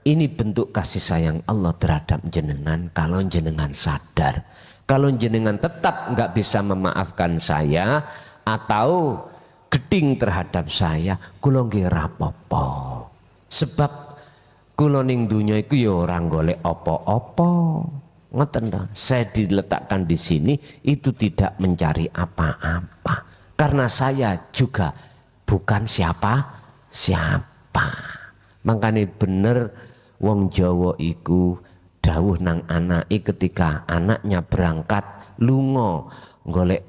ini bentuk kasih sayang Allah terhadap jenengan kalau jenengan sadar. Kalau jenengan tetap nggak bisa memaafkan saya atau geding terhadap saya, kula nggih rapopo. Sebab kula ning dunya iku ya ora golek apa-apa. Ngoten to. Saya diletakkan di sini itu tidak mencari apa-apa. Karena saya juga bukan siapa-siapa. Makanya bener wong Jawa iku dawuh nang anake ketika anaknya berangkat lunga golek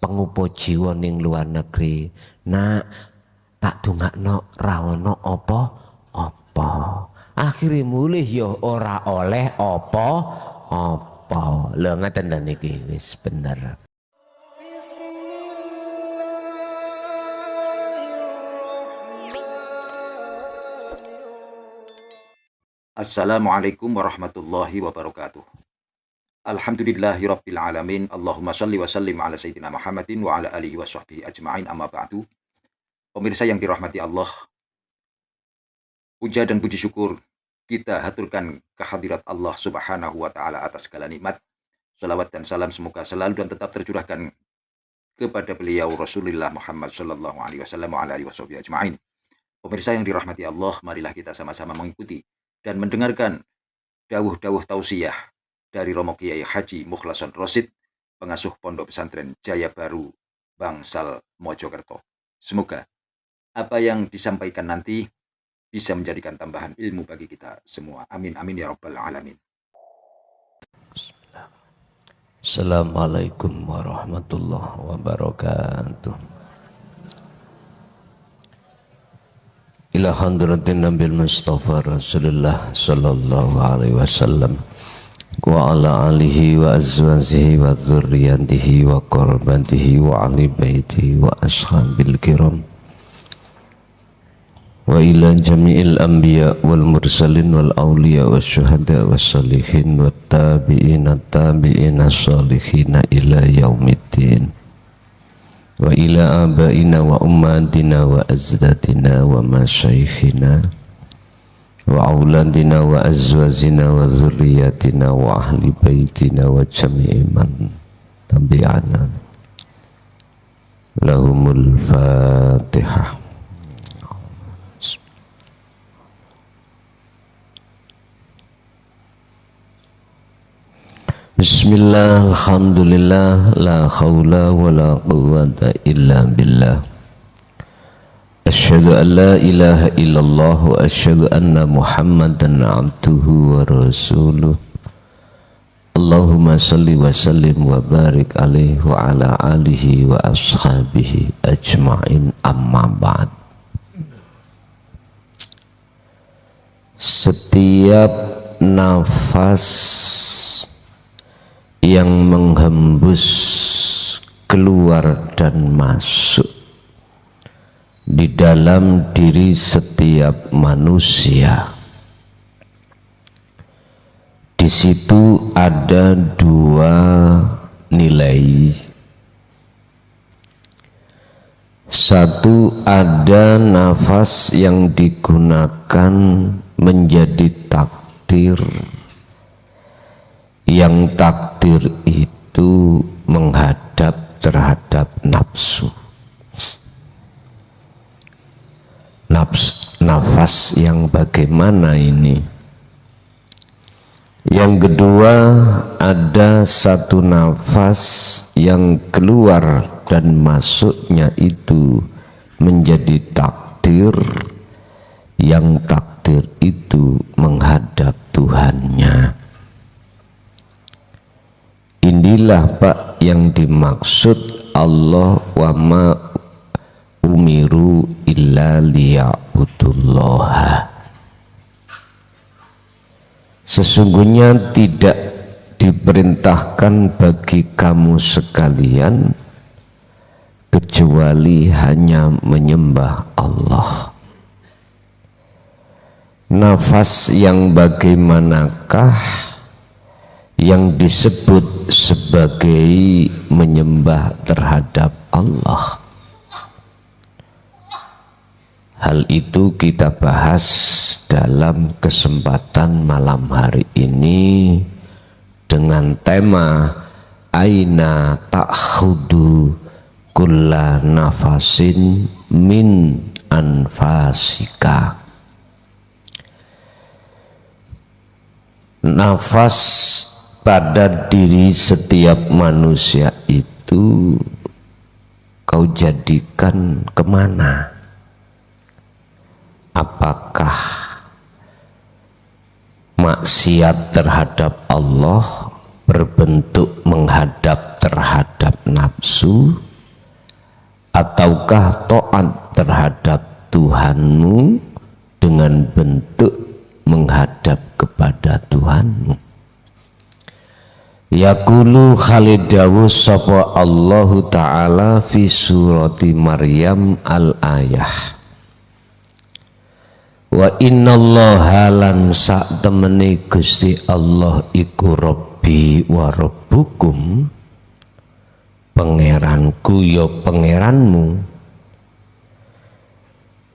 pengupo jiwa ning luar negeri. Nak, tak dongakno ra ono apa-apa. Akhire mulih ya ora oleh apa-apa. Lho ngaten lho niki wis bener. Assalamualaikum warahmatullahi wabarakatuh. Alhamdulillahi rabbil alamin. Allahumma salli wa sallim ala sayyidina Muhammadin wa ala alihi wa sahbihi ajma'in, amma ba'du. Pemirsa yang dirahmati Allah, puja dan puji syukur kita haturkan kehadirat Allah subhanahu wa ta'ala atas segala nikmat. Salawat dan salam semoga selalu dan tetap tercurahkan kepada beliau Rasulullah Muhammad sallallahu alaihi wasallam wa ala alihi wa sahbihi ajma'in. Pemirsa yang dirahmati Allah, marilah kita sama-sama mengikuti dan mendengarkan dawuh-dawuh tausiah dari Romo Kiai Haji Mukhlason Rosid, pengasuh Pondok Pesantren Jaya Baru, Bangsal, Mojokerto. Semoga apa yang disampaikan nanti bisa menjadikan tambahan ilmu bagi kita semua. Amin, amin ya rabbal alamin. Assalamualaikum warahmatullahi wabarakatuh. Ila hadratin Nabil Mustafa Rasulullah sallallahu alaihi wasallam wa ala alihi wa azwajihi wa dzurriyyatihi wa qurbatihi wa ahli baitihi wa ashabil kiram wa ila jami'il anbiya wal mursalin wal awliya was syuhada was salihin wat tabi'ina tabi'ina salihina ila yaumiddin wa ila abaina wa ummatina wa azdatina wa masyaikhina wa auladina wa azwazina wa dzurriyyatina wa ahli baitina wa jami'i man tabi'ana lahumul fatihah. Bismillah, alhamdulillah, la khawla wa la quwwata illa billah. Asyhadu an la ilaha illallah wa asyhadu anna Muhammadan abduhu wa rasuluh. Allahumma salli wa sallim wa barik alaihi wa ala alihi wa ashabihi ajma'in, amma ba'd. Setiap nafas yang menghembus keluar dan masuk di dalam diri setiap manusia, di situ ada dua nilai. Satu, ada nafas yang digunakan menjadi takdir, yang takdir itu menghadap terhadap nafsu. Nafas yang bagaimana ini? Yang kedua, ada satu nafas yang keluar dan masuknya itu menjadi takdir, yang takdir itu menghadap Tuhannya. Inilah Pak yang dimaksud Allah wa ma umiru illa liya'budullaha. Sesungguhnya tidak diperintahkan bagi kamu sekalian kecuali hanya menyembah Allah. Nafas yang bagaimanakah yang disebut sebagai menyembah terhadap Allah? Hal itu kita bahas dalam kesempatan malam hari ini dengan tema Aina ta'khudu kulla nafasin min anfasika. Nafas pada diri setiap manusia itu kau jadikan kemana? Apakah maksiat terhadap Allah berbentuk menghadap terhadap nafsu, ataukah taat terhadap Tuhanmu dengan bentuk menghadap kepada Tuhanmu? Yaqulu khalidawu sapa Allahu Ta'ala fi surati Maryam al-ayah. Wa innallaha lan sak temene Gusti Allah iku Rabbi wa Rabbukum, pangeranku ya pangeranmu,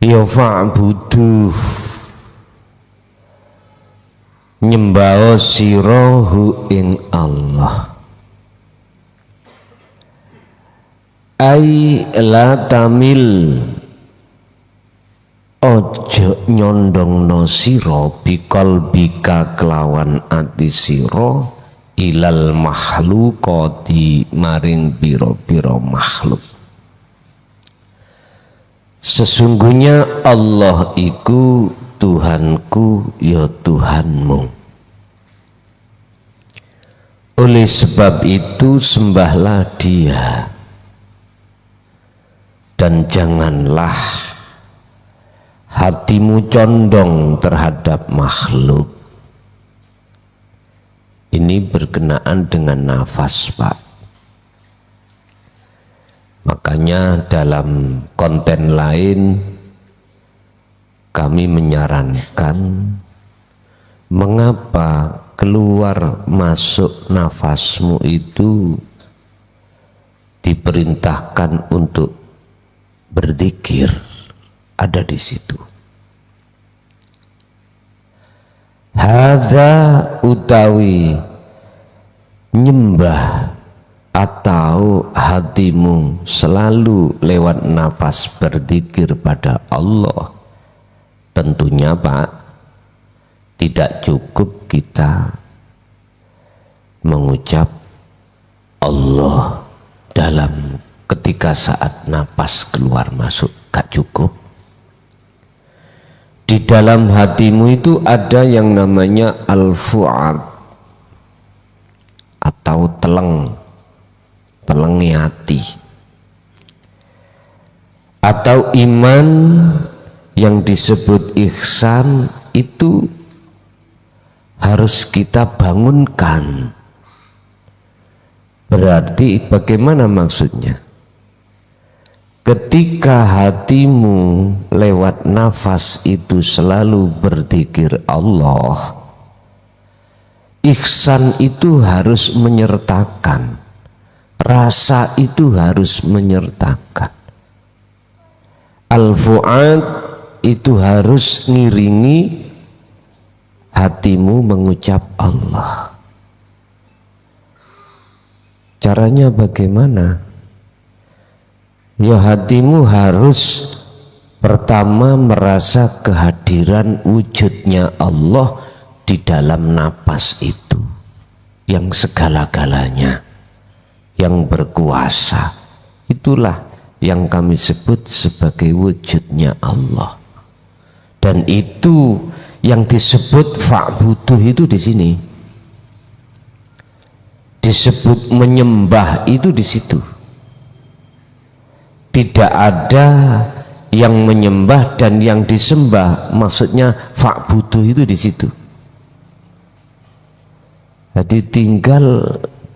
ya fa'buduh nyembah sirahu ing Allah. Ai la tamil ojo nyondongno sira bikol bika kelawan ati sira ilal makhlukati maring pira-pira makhluk. Sesungguhnya Allah iku Tuhanku ya Tuhanmu. Oleh sebab itu sembahlah Dia dan janganlah hatimu condong terhadap makhluk. Ini berkenaan dengan nafas, Pak. Makanya dalam konten lain kami menyarankan mengapa keluar masuk nafasmu itu diperintahkan untuk berzikir. Ada di situ. Hadza utawi nyembah atau hatimu selalu lewat nafas berzikir pada Allah. Tentunya Pak, tidak cukup kita mengucap Allah dalam ketika saat nafas keluar masuk, gak cukup. Di dalam hatimu itu ada yang namanya al-fu'ad atau telengi hati, atau iman yang disebut ihsan itu harus kita bangunkan. Berarti bagaimana maksudnya? Ketika hatimu lewat nafas itu selalu berzikir Allah, ihsan itu harus menyertakan, rasa itu harus menyertakan, al-fu'ad itu harus ngiringi hatimu mengucap Allah. Caranya bagaimana? Ya, hatimu harus pertama merasa kehadiran wujudnya Allah di dalam napas itu, yang segala-galanya, yang berkuasa. Itulah yang kami sebut sebagai wujudnya Allah. Dan itu yang disebut fa'buduh itu di sini. Disebut menyembah itu di situ. Tidak ada yang menyembah dan yang disembah, maksudnya fa'buduh itu di situ. Jadi tinggal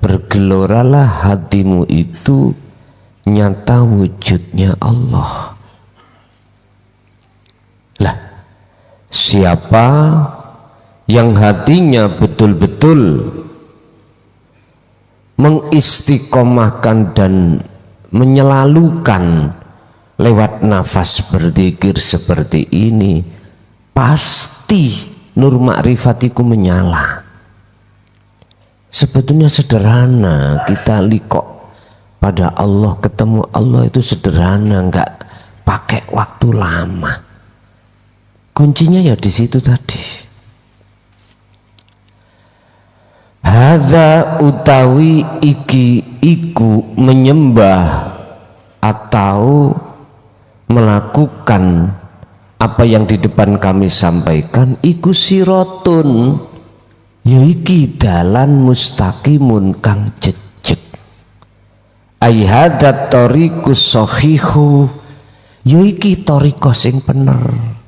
bergeloralah hatimu itu nyata wujudnya Allah. Lah, siapa yang hatinya betul-betul mengistiqomahkan dan menyelalukan lewat nafas berzikir seperti ini, pasti nur ma'rifatiku menyala. Sebetulnya sederhana, kita liqo pada Allah, ketemu Allah itu sederhana, nggak pakai waktu lama. Kuncinya ya di situ tadi. Hadza utawi iki iku menyembah atau melakukan apa yang di depan kami sampaikan, iku sirotun, ya iki dalan mustaqimun kang jejeg. Ai hadat tariqus sahihu, ya iki tariqah sing bener.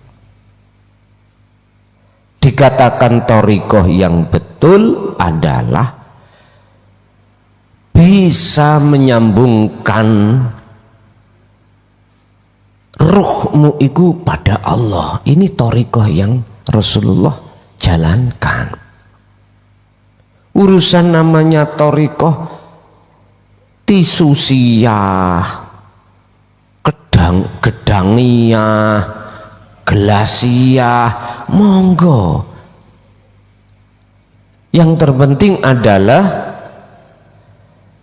Dikatakan tariqah yang betul adalah bisa menyambungkan ruhmu itu pada Allah. Ini tariqah yang Rasulullah jalankan. Urusan namanya tariqah tisusiyah, gedangiyah, gelasiyah, monggo. Yang terpenting adalah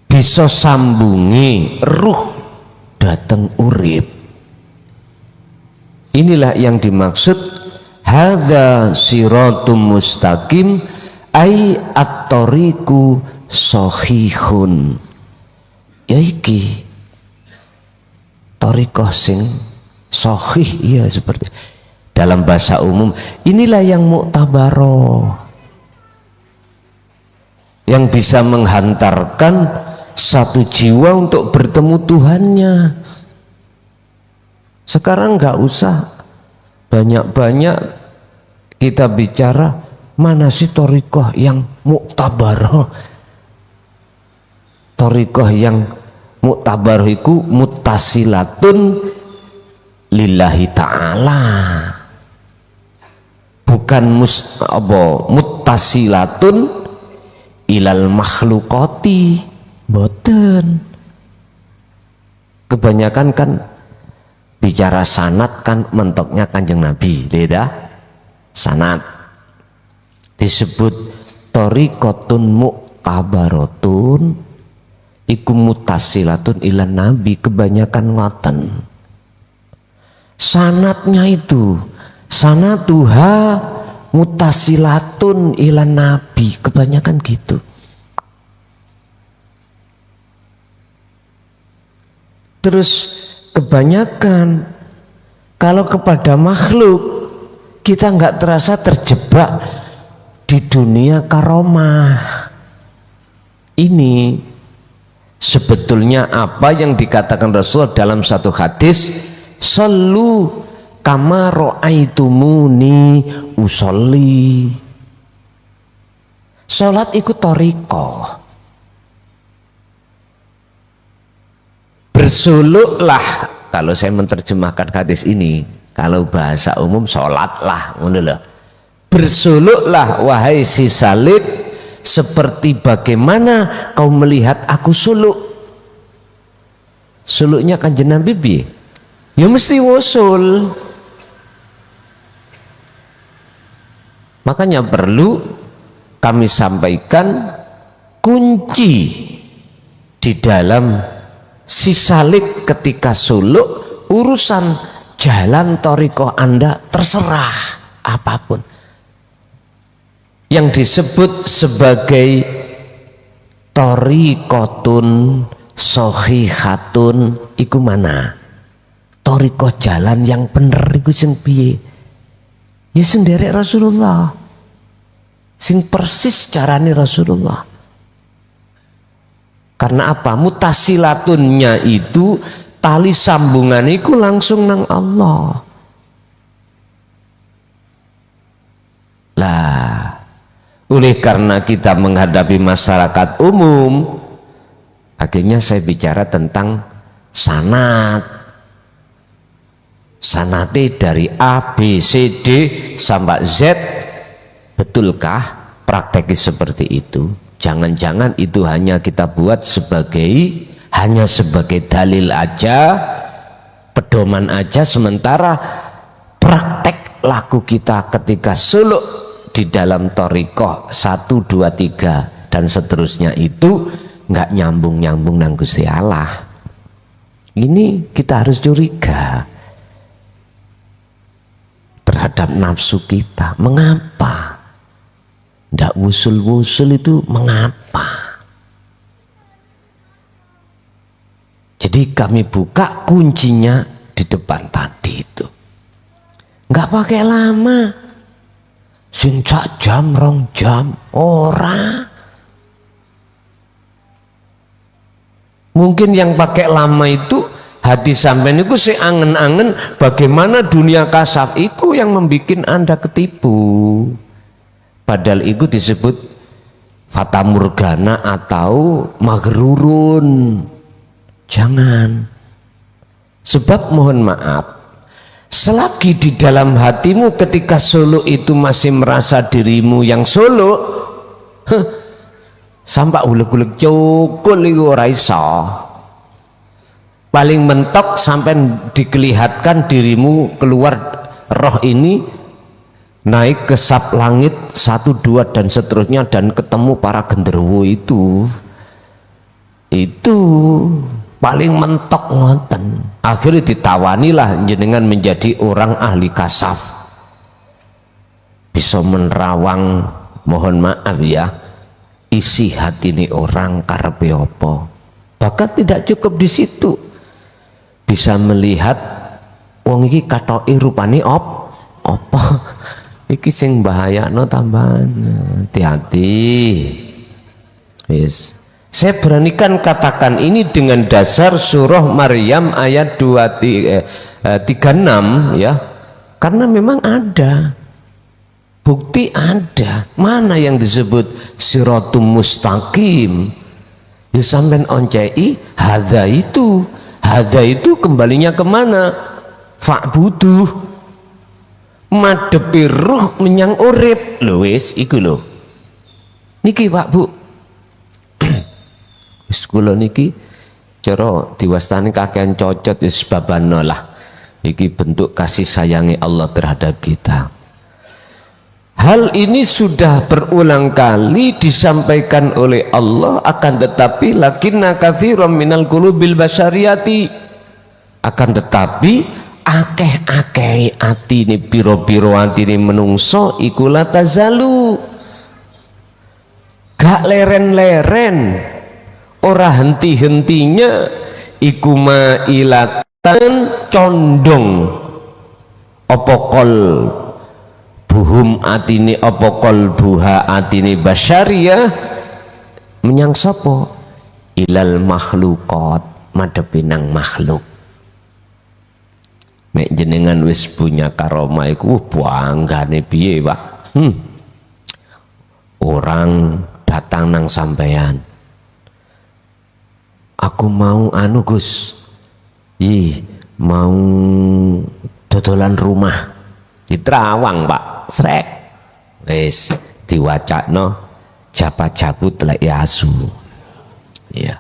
bisa sambungi ruh datang urip. Inilah yang dimaksud hadza siratum mustaqim ai at-tariqu sahihun. Ya iki tariqah sing sahih, ya seperti dalam bahasa umum, inilah yang muktabaroh, yang bisa menghantarkan satu jiwa untuk bertemu Tuhannya. Sekarang nggak usah banyak-banyak kita bicara mana sih thariqah yang muktabaroh. Thariqah yang muktabaroh itu muttasilatun lillahi ta'ala, bukan muttasilatun ilal makhlukoti. Boten. Kebanyakan kan bicara sanad kan mentoknya Kanjeng Nabi, beda sanad. Disebut thariqatun muktabaratun iku muttasilatun ilan Nabi, kebanyakan ngoten. Sanadnya itu sanaduha muttasilatun ilan Nabi, kebanyakan gitu. Terus kebanyakan kalau kepada makhluk kita nggak terasa terjebak di dunia karomah. Ini sebetulnya apa yang dikatakan Rasul dalam satu hadis, sallu kama ra'aitumuni usolli. Salat ikut thariqah. Bersuluklah, kalau saya menerjemahkan hadis ini, kalau bahasa umum sholatlah, bersuluklah wahai si salib seperti bagaimana kau melihat aku suluk. Suluknya Kanjeng Nabi ya mesti wusul. Makanya perlu kami sampaikan kunci di dalam si salib ketika suluk. Urusan jalan thariqah Anda terserah apapun. Yang disebut sebagai thariqatun shahihatun iku mana? Thariqah jalan yang bener iku sing piye? Ya sing nderek Rasulullah, sing persis carane Rasulullah. Karena apa? Mutasilatunnya itu tali sambungan itu langsung nang Allah. Lah, oleh karena kita menghadapi masyarakat umum, akhirnya saya bicara tentang sanad. Sanate dari A, B, C, D sampai Z. Betulkah prakteknya seperti itu? Jangan-jangan itu hanya kita buat sebagai dalil aja, pedoman aja, sementara praktek laku kita ketika suluk di dalam thariqah 1, 2, 3 dan seterusnya itu nggak nyambung-nyambung nang Gusti Allah. Ini kita harus curiga terhadap nafsu kita. Mengapa? Ndak wusul-wusul itu mengapa? Jadi kami buka kuncinya di depan tadi itu. Nggak pakai lama. Sing sak jam, 2 jam, ora. Mungkin yang pakai lama itu hati sampean itu si angen-angen bagaimana dunia kasaf itu yang membuat Anda ketipu. Padahal itu disebut fata morgana atau maghrurun. Jangan. Sebab mohon maaf, selagi di dalam hatimu ketika suluk itu masih merasa dirimu yang suluk, sampai uleg-uleg cukul itu ora iso. Paling mentok sampai dikelihatkan dirimu keluar roh ini naik ke sab langit 1, 2 dan seterusnya dan ketemu para genderuwo itu paling mentok ngoten. Akhirnya ditawanilah jenengan menjadi orang ahli kasaf, bisa menerawang, mohon maaf ya, isi hati ini orang karepe apa. Bahkan tidak cukup di situ, bisa melihat wong iki katoke rupane apa. Iki sing bahayakno tambahan. Hati-hati. Yes. Saya beranikan katakan ini dengan dasar surah Maryam ayat 36 ya. Karena memang ada. Bukti ada. Mana yang disebut siratum mustaqim? Ya sampean oncei hadza itu. Hadza itu kembalinya kemana? Fa'buduh. Madepi ruh menyang urip. Lho wis iku lho. Niki Pak Bu. Wis kula niki cara diwastani kakean cocot wis babano lah. Iki bentuk kasih sayangi Allah terhadap kita. Hal ini sudah berulang kali disampaikan oleh Allah, akan tetapi lakinna katsiran minal qulubil basyariyati, akan tetapi akeh-akeh atine piro-piro atine menungso iku la tazalu, gak leren-leren, ora henti-hentinya iku mailatan condong opokol buhum atini opokol buha atini basyariyah menyang sapa ilal makhlukot, madepi nang makhluk. Nek jenengan wis punya karomah iku banggane piye Pak? Orang datang nang sampean, aku mau anu Gus, mau dodolan rumah di Terawang Pak, srek wis diwacakno jabat-jabut lek asu. Iya.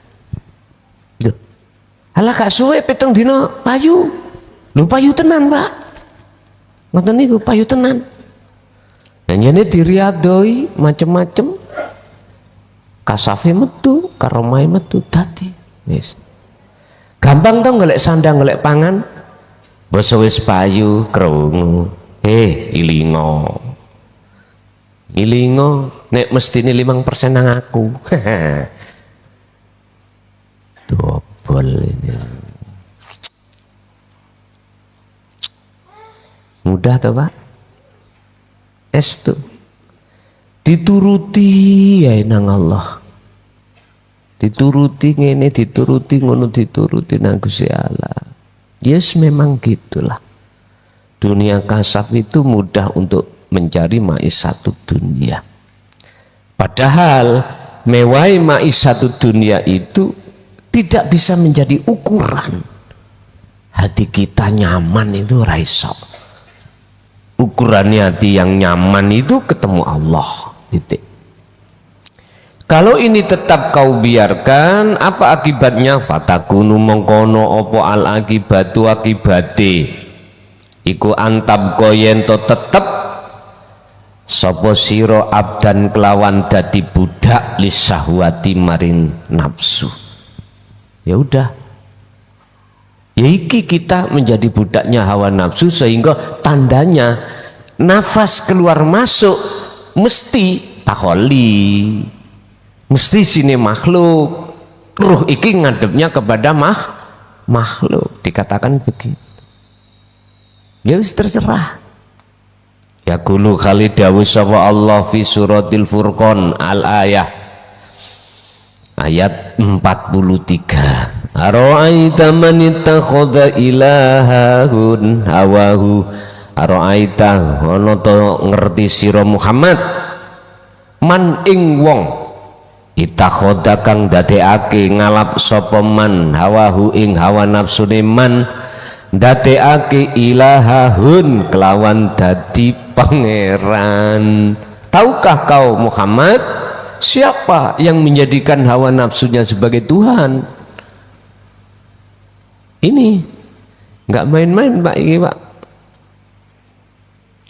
Lho. Ala gak suwe 7 dina payu. Lho payu tenan Pak. Ngoten niku payu tenan. Nyanyi diriadoi macem-macem. Kasafe metu, karomai metu dadi. Wis. Gampang to golek sandang golek pangan. Basa wis payu krungu. Ilingo. Ilingo nek mestine 5% nang aku. Dobol ini. Mudah toh Pak? Estu. Dituruti ya nang Allah. Dituruti ngene, dituruti ngono, dituruti nang Gusti Allah. Yes, memang gitulah. Dunia kasaf itu mudah untuk mencari maisatu dunia. Padahal mewai maisatu dunia itu tidak bisa menjadi ukuran. Hati kita nyaman itu raiso. Ukurannya hati yang nyaman itu ketemu Allah. Titik. Kalau ini tetap kau biarkan, apa akibatnya? Fatakunu mongkono opo al akibatu akibate iku antab koyen to tetep sapa sira abdan kelawan dadi budak lisahwati maring nafsu. Ya udah, ya iki kita menjadi budaknya hawa nafsu, sehingga tandanya nafas keluar masuk mesti takholi, mesti sini makhluk, ruh iki ngadepnya kepada makhluk, dikatakan begitu. Ya wis terserah. Ya kulu kali dawuh sapa Allah fi suratil Furqan al ayah ayat 43. Ara'aita man ittakhadha ilahahun hawahu. Ara'aita ana to ngerti sira Muhammad man ing wong ittakhadha kang dadekake ngalap sapa man hawahu ing hawa nafsune man dadekake ilahahun kelawan dadi pangeran. Tahukah kau Muhammad siapa yang menjadikan hawa nafsunya sebagai Tuhan? Ini nggak main-main Pak, ini Pak.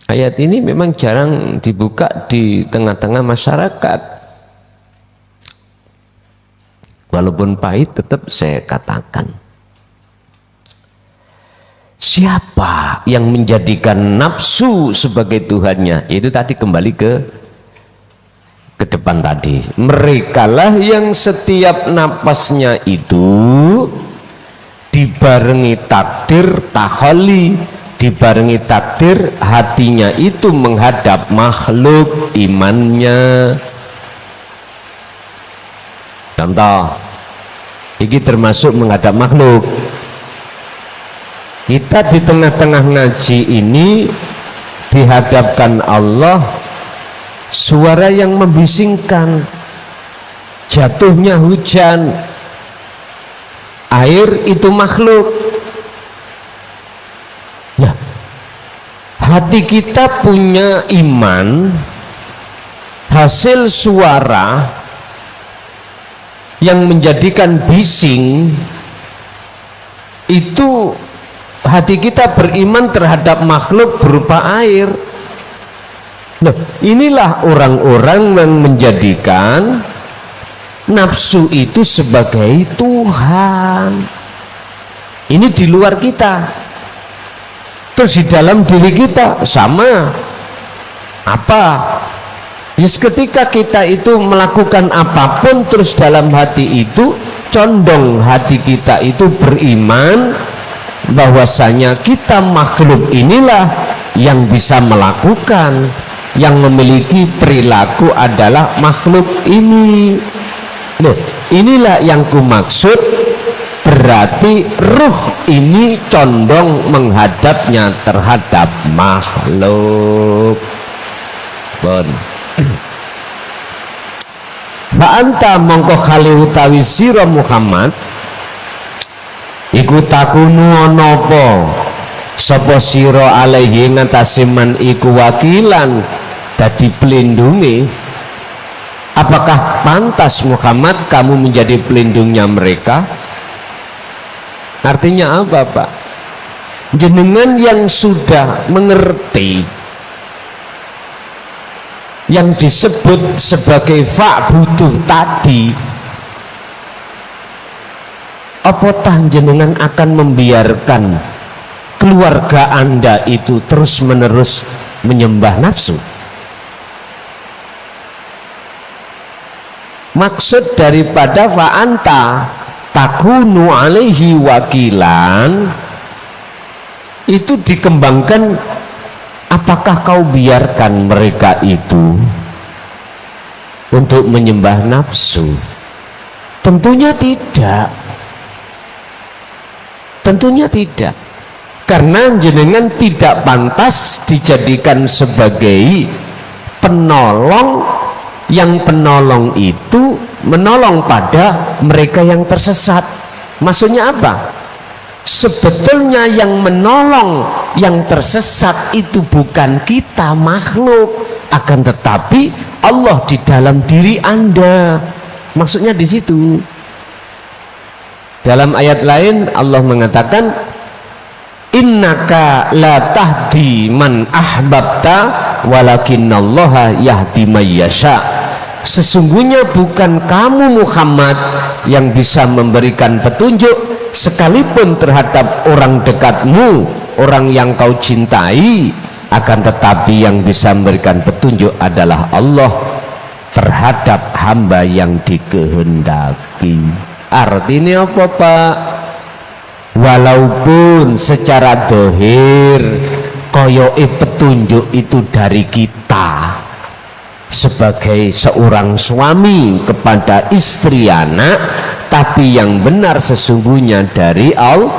Ayat ini memang jarang dibuka di tengah-tengah masyarakat. Walaupun pahit tetap saya katakan. Siapa yang menjadikan nafsu sebagai Tuhannya? Itu tadi kembali ke depan tadi. Merekalah yang setiap napasnya itu dibarengi takdir takholi, dibarengi takdir hatinya itu menghadap makhluk imannya. Contoh, ini termasuk menghadap makhluk. Kita di tengah-tengah ngaji ini dihadapkan Allah, suara yang membisingkan, jatuhnya hujan, air itu makhluk. Nah, hati kita punya iman, hasil suara yang menjadikan bising itu. Hati kita beriman terhadap makhluk berupa air. Nah, inilah orang-orang yang menjadikan nafsu itu sebagai Tuhan. Ini di luar kita. Terus di dalam diri kita sama. Apa? Yes, ketika kita itu melakukan apapun, terus dalam hati itu condong hati kita itu beriman bahwasanya kita makhluk inilah yang bisa melakukan, yang memiliki perilaku adalah makhluk ini. Nah, inilah yang kumaksud, berarti ruh ini condong menghadapnya terhadap makhluk. Bon. Fa'anta mongko khali utawi sira Muhammad iku takunu nopo sapa sira alaihi ngatasi man iku wakilan dadi pelindungi. Apakah pantas Muhammad kamu menjadi pelindungnya mereka? Artinya apa Pak? Jenengan yang sudah mengerti yang disebut sebagai fa'buduh tadi, apakah jenengan akan membiarkan keluarga Anda itu terus menerus menyembah nafsu? Maksud daripada fa'anta takunu alaihi wakilan itu dikembangkan, apakah kau biarkan mereka itu untuk menyembah nafsu? Tentunya tidak. Tentunya tidak, karena jenengan tidak pantas dijadikan sebagai penolong, yang penolong itu menolong pada mereka yang tersesat. Maksudnya apa? Sebetulnya yang menolong yang tersesat itu bukan kita makhluk, akan tetapi Allah di dalam diri Anda. Maksudnya di situ. Dalam ayat lain Allah mengatakan, innaka la tahdi man ahbabta walakinallaha yahdi may yasha. Sesungguhnya bukan kamu Muhammad yang bisa memberikan petunjuk sekalipun terhadap orang dekatmu, orang yang kau cintai, akan tetapi yang bisa memberikan petunjuk adalah Allah terhadap hamba yang dikehendaki. Artinya apa, Pak? Walaupun secara dohir koyoke petunjuk itu dari kita sebagai seorang suami kepada istri anak, tapi yang benar sesungguhnya dari Allah.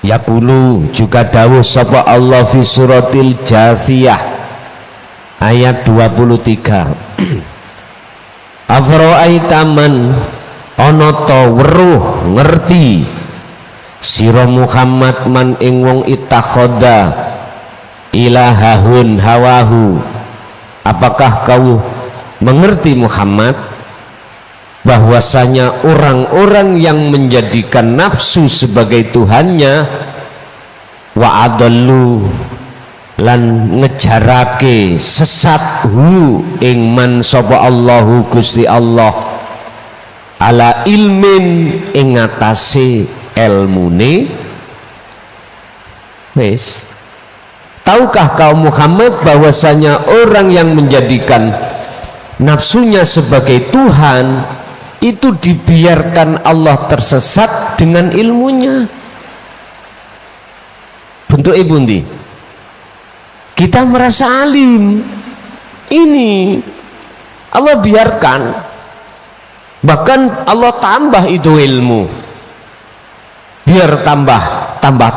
Yaqulu, juga dawuh sapa Allah fi suratil Jathiyah ayat 23. Afra'aita man ana ta weruh ngerti sira Muhammad man ing wong ittakhadha ilahahun hawahu. Apakah kau mengerti Muhammad bahwasanya orang-orang yang menjadikan nafsu sebagai Tuhannya, wa adallu lan ngejarake sesat hu ing man sapa Allahu Gusti Allah ala ilmin ing atase ilmune. Wis, tahukah kaum Muhammad bahwasanya orang yang menjadikan nafsunya sebagai Tuhan itu dibiarkan Allah tersesat dengan ilmunya. Bentuk ibu ndi? Kita merasa alim, ini Allah biarkan, bahkan Allah tambah itu ilmu biar tambah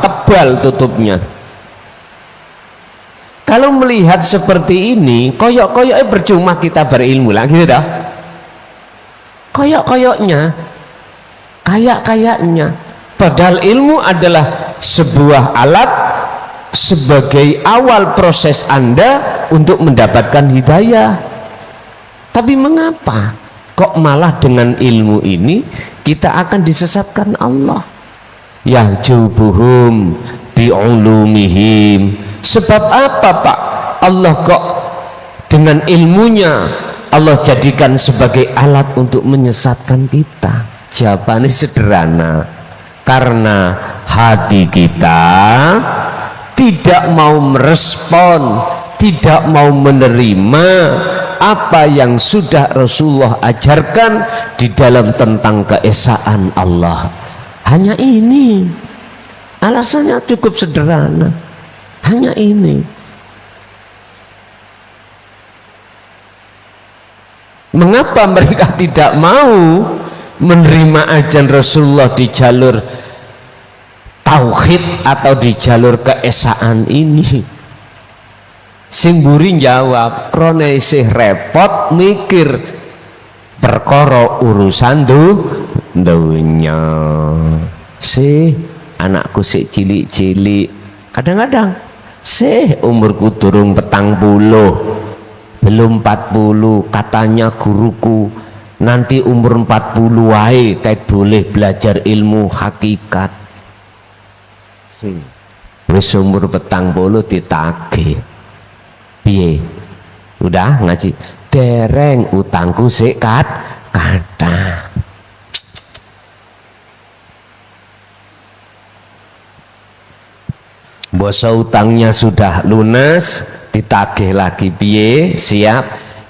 tebal tutupnya. Kalau melihat seperti ini, koyok-koyoknya percuma kita berilmu lah, gitu dah. Koyok-koyoknya, kayak-kayaknya. Padahal ilmu adalah sebuah alat sebagai awal proses Anda untuk mendapatkan hidayah. Tapi mengapa kok malah dengan ilmu ini kita akan disesatkan Allah? Yahjubuhum bi'ulumihim. Sebab apa, Pak? Allah kok dengan ilmunya Allah jadikan sebagai alat untuk menyesatkan kita? Jawabannya sederhana, karena hati kita tidak mau merespon, tidak mau menerima apa yang sudah Rasulullah ajarkan di dalam tentang keesaan Allah. Hanya ini alasannya, cukup sederhana, hanya ini. Mengapa mereka tidak mau menerima ajaran Rasulullah di jalur tauhid atau di jalur keesaan ini? Sing mburi jawab, krone isih repot mikir perkara urusan dunya. Sih anakku sik cilik-cilik, kadang-kadang sih umurku durung 40, belum 40, katanya guruku nanti umur 40 wae kayak boleh belajar ilmu hakikat. Wis umur 40 ditagih. Piye? Udah ngaji? Dereng, utangku sik kata. Bosa utangnya sudah lunas, ditagih lagi. Piye? Siap?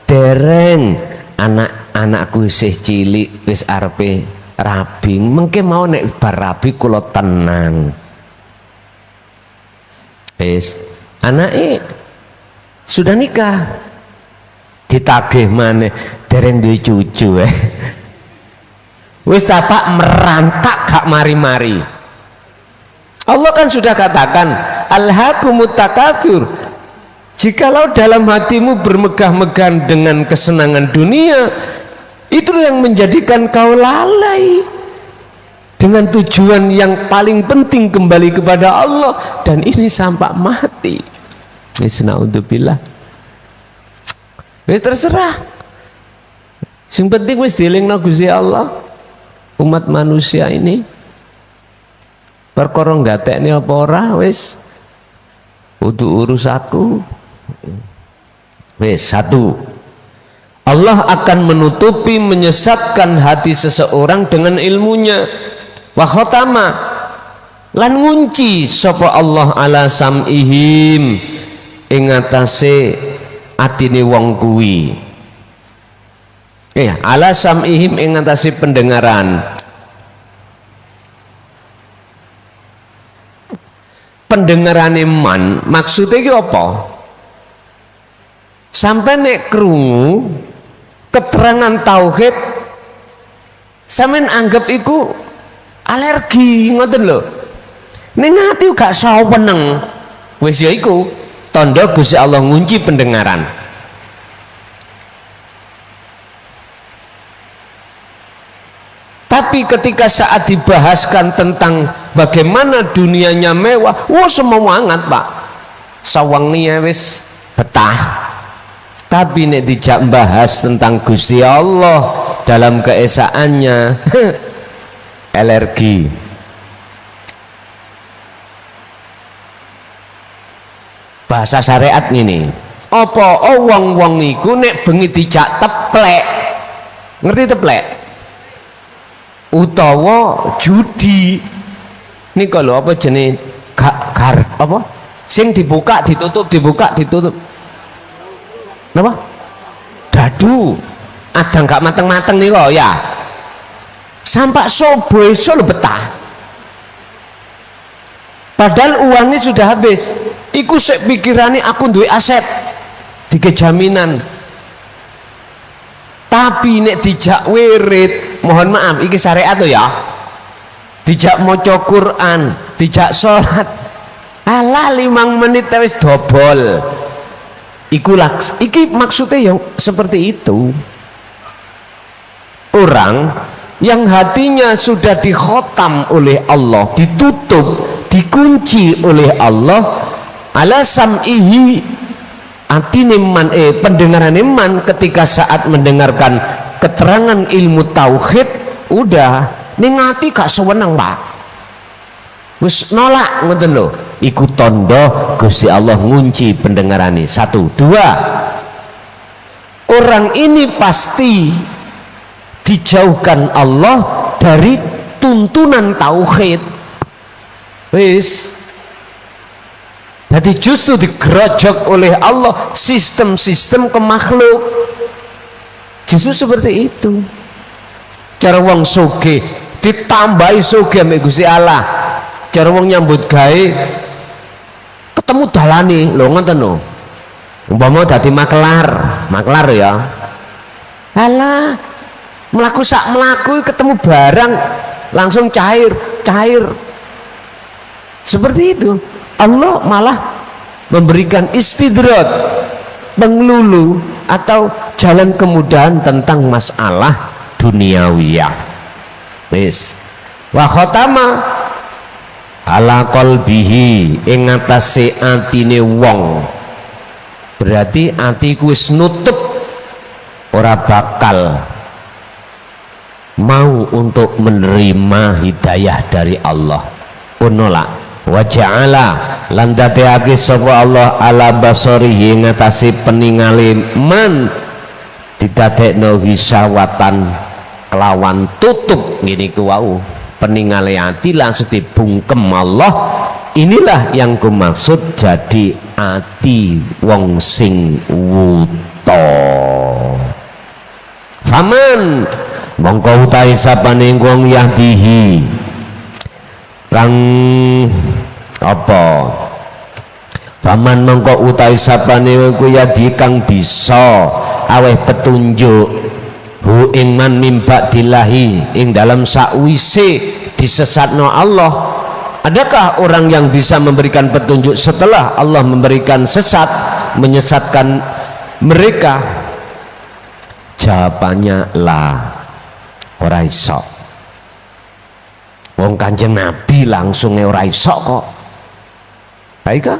Dereng, anakku isih cilik wis arepe rabi, mengke mau nek bar rabi kula tenang. Wis anake sudah nikah, ditagih maneh, dereng duwe cucu. Wis tapak merantak gak mari-mari. Allah kan sudah katakan alhaakumut takatsur. Jikalau dalam hatimu bermegah-megah dengan kesenangan dunia, itu yang menjadikan kau lalai dengan tujuan yang paling penting kembali kepada Allah, dan ini sampai mati. Naudzubillah. Wis terserah. Sing penting wis dielingno Gusti Allah. Umat manusia ini perkara gatekne apa ora wis kudu urus aku. Wis satu, Allah akan menutupi, menyesatkan hati seseorang dengan ilmunya. Wa khotama, lan ngunci sapa Allah ala sam'ihim ing atase atine wong kuwi. Ala sam'ihim ing atase pendengaran. Pendengarane man maksudnya iki apa? Sampai nek krungu keterangan tauhid sampean anggap iku alergi, ngoten lho. Ning ati gak saweneng, wis ya iku tanda Gusti Allah ngunci pendengaran. Tapi ketika saat dibahaskan tentang bagaimana dunianya mewah, wah semangat Pak, sawanginya wis betah. Tapi nek dijak bahas tentang Gusti Allah dalam keesaannya alergi. Bahasa syariat ini apa wong-wong iku nek bengi dijak teplek, ngerti teplek utawa judi niku lho, apa jenenge gar apa sing dibuka ditutup dibuka ditutup napa dadu adang gak mateng-mateng nih kok ya, sampai sobo iso lho betah, padahal uangnya sudah habis. Iku sik pikirane aku duwe aset dike jaminan, tapi nek dijak wirid, mohon maaf iki syariat lho ya, dijak maca Quran, dijak sholat, alah 5 menit wis dobol. Iki maksudnya yang seperti itu. Orang yang hatinya sudah dikhotam oleh Allah, ditutup, dikunci oleh Allah, ala sam'ihi atine man pendengaran iman, ketika saat mendengarkan keterangan ilmu tauhid udah ning ati gak sewenang Pak, wis nolak ngoten lho. Iku tondo Gusti Allah ngunci pendengarane. 1, 2, orang ini pasti dijauhkan Allah dari tuntunan tauhid. Wis jadi justru digerojok oleh Allah sistem-sistem ke makhluk. Justru seperti itu. Cara wong sugih ditambahi sugih ambek Gusti Allah. Cara wong nyambut gawe ketemu dalane lho, ngoten lho. Umpama dadi maklar ya. Alah, mlaku sak mlaku ketemu barang langsung cair. Seperti itu. Allah malah memberikan istidraj, penglulu atau jalan kemudahan tentang masalah duniawiyah. Wis. Wa khatama ala qalbihi ing atase atine wong. Berarti atiku wis nutup, ora bakal mau untuk menerima hidayah dari Allah, pun nolak. Wa ja'ala lan dadekake sapa Allah ala basarihi ing atase peningale man didadekno wisawatan kelawan tutup ngene ku wau, peningale ati langsung dibungkem Allah. Inilah yang kumaksud jadi ati wong sing wuta. Faman mongko utahe sapane wong yahdihi kang apa, faman mongko utahe sapane ku yahdi kang bisa aweh petunjuk hu ing man mimba dilahi ing dalam sakwise disesatno Allah. Adakah orang yang bisa memberikan petunjuk setelah Allah memberikan sesat, menyesatkan mereka? Jawabannya lah, ora iso. Wong Kanjeng Nabi langsung ora iso kok. Baik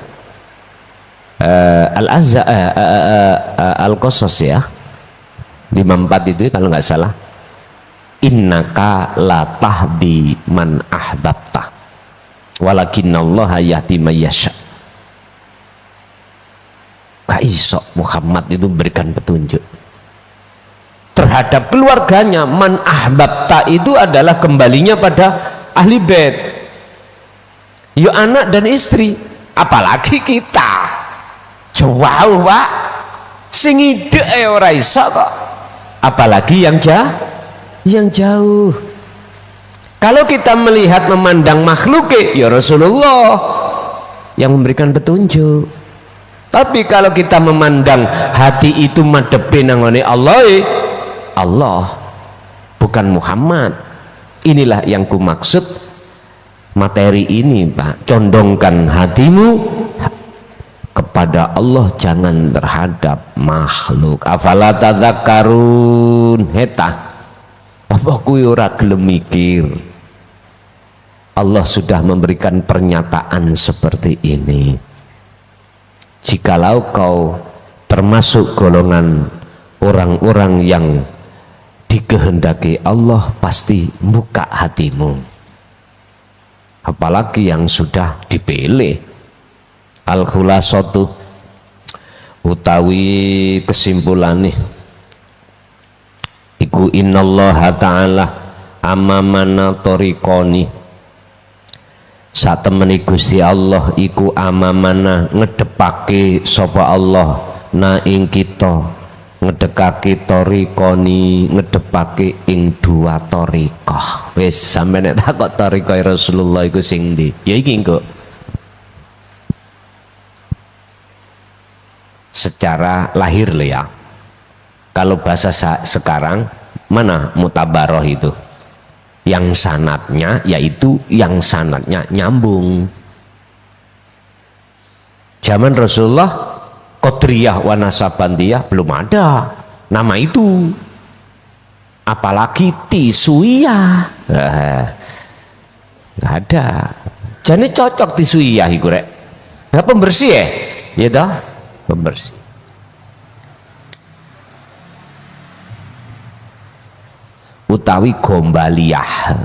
Al-Qasas ya 54 itu kalau nggak salah, innaka la tahdi man ahbabta walakinallaha yahdi may yasha. Gak iso Muhammad itu berikan petunjuk terhadap keluarganya. Man ahbabta itu adalah kembalinya pada ahli bait, yo anak dan istri, apalagi kita jauh Pak, sing ide ora iso kok, apalagi yang jauh. Kalau kita melihat memandang makhluk ya Rasulullah yang memberikan petunjuk. Tapi kalau kita memandang hati itu madhepe nangone Allah bukan Muhammad. Inilah yang ku maksud materi ini Pak, condongkan hatimu kepada Allah, jangan terhadap makhluk. Afala tadzakkarun, heta apa kuwi ora gelem mikir. Allah sudah memberikan pernyataan seperti ini. Jikalau kau termasuk golongan orang-orang yang dikehendaki Allah, pasti buka hatimu, apalagi yang sudah dipilih. Al-khulasatu utawi kesimpulan nih iku innallaha ta'ala amamana tariqani, satemene Gusti Allah iku amamana ngedepake sapa Allah na ing kita, ngedekake tariqani, ngedepake ing dua tariqah. Wis sampeyan nek takok tariqah Rasulullah iku sing ndi, ya iki engko secara lahir loh ya. Kalau bahasa sekarang mana mutabaroh itu, yang sanatnya, yaitu yang sanatnya nyambung. Zaman Rasulullah Qadriyah wa Nasabandiyah belum ada nama itu, apalagi Tisuiyah nggak ada. Jadi cocok Tisuiyah itu rek, nggak pembersih ya toh, pembersih. Utawi gombaliyah